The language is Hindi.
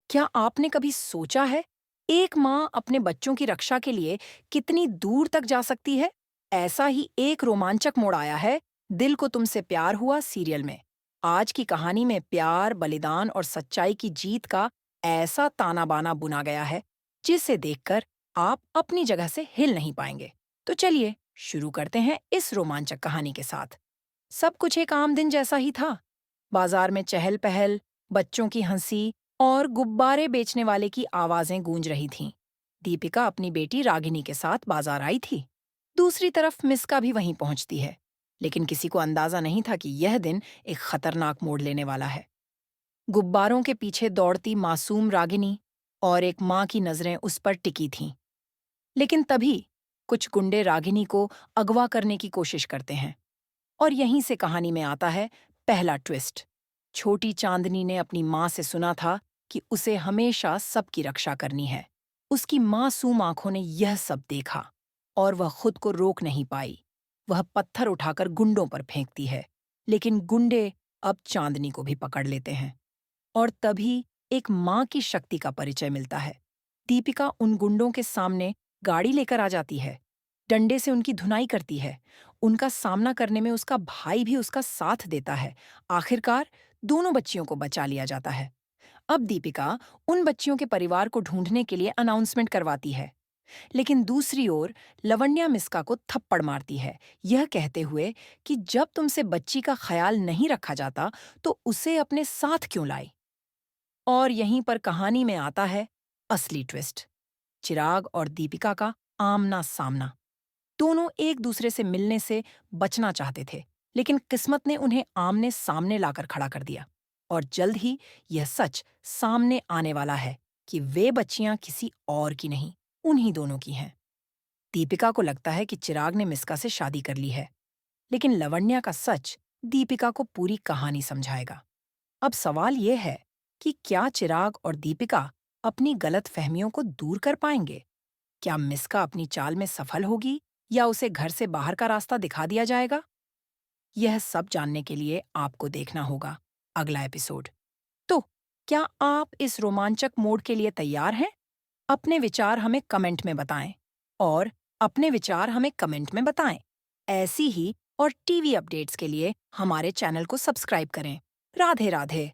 क्या आपने कभी सोचा है, एक माँ अपने बच्चों की रक्षा के लिए कितनी दूर तक जा सकती है? ऐसा ही एक रोमांचक मोड़ आया है दिल को तुमसे प्यार हुआ सीरियल में। आज की कहानी में प्यार, बलिदान और सच्चाई की जीत का ऐसा ताना-बाना बुना गया है, जिसे देखकर आप अपनी जगह से हिल नहीं पाएंगे। तो चलिए, शुरू करते हैं इस रोमांचक कहानी के साथ। सब कुछ एक आम दिन जैसा ही था। बाजार में चहल-पहल, बच्चों की हंसी और गुब्बारे बेचने वाले की आवाजें गूंज रही थीं। दीपिका अपनी बेटी रागिनी के साथ बाजार आई थी। दूसरी तरफ मिस्का भी वहीं पहुंचती है। लेकिन किसी को अंदाजा नहीं था कि यह दिन एक खतरनाक मोड़ लेने वाला है। गुब्बारों के पीछे दौड़ती मासूम रागिनी और एक माँ की नजरें उस पर टिकी थीं। लेकिन तभी कुछ गुंडे रागिनी को अगवा करने की कोशिश करते हैं। और यहीं से कहानी में आता है पहला ट्विस्ट। छोटी चांदनी ने अपनी माँ से सुना था कि उसे हमेशा सबकी रक्षा करनी है। उसकी मासूम आंखों ने यह सब देखा और वह खुद को रोक नहीं पाई। वह पत्थर उठाकर गुंडों पर फेंकती है, लेकिन गुंडे अब चांदनी को भी पकड़ लेते हैं। और तभी एक माँ की शक्ति का परिचय मिलता है। दीपिका उन गुंडों के सामने गाड़ी लेकर आ जाती है, डंडे से उनकी धुनाई करती है। उनका सामना करने में उसका भाई भी उसका साथ देता है। आखिरकार दोनों बच्चियों को बचा लिया जाता है। अब दीपिका उन बच्चियों के परिवार को ढूंढने के लिए अनाउंसमेंट करवाती है। लेकिन दूसरी ओर लवण्या मिस्का को थप्पड़ मारती है, यह कहते हुए कि जब तुमसे बच्ची का ख्याल नहीं रखा जाता तो उसे अपने साथ क्यों लाई। और यहीं पर कहानी में आता है असली ट्विस्ट। चिराग और दीपिका का आमना सामना। दोनों एक दूसरे से मिलने से बचना चाहते थे, लेकिन किस्मत ने उन्हें आमने सामने लाकर खड़ा कर दिया। और जल्द ही यह सच सामने आने वाला है कि वे बच्चियां किसी और की नहीं, उन्हीं दोनों की हैं। दीपिका को लगता है कि चिराग ने मिस्का से शादी कर ली है, लेकिन लवण्या का सच दीपिका को पूरी कहानी समझाएगा। अब सवाल यह है कि क्या चिराग और दीपिका अपनी गलत फहमियों को दूर कर पाएंगे? क्या मिस्का अपनी चाल में सफल होगी या उसे घर से बाहर का रास्ता दिखा दिया जाएगा? यह सब जानने के लिए आपको देखना होगा अगला एपिसोड। तो क्या आप इस रोमांचक मोड के लिए तैयार हैं? अपने विचार हमें कमेंट में बताएं और अपने विचार हमें कमेंट में बताएं। ऐसी ही और टीवी अपडेट्स के लिए हमारे चैनल को सब्सक्राइब करें। राधे राधे।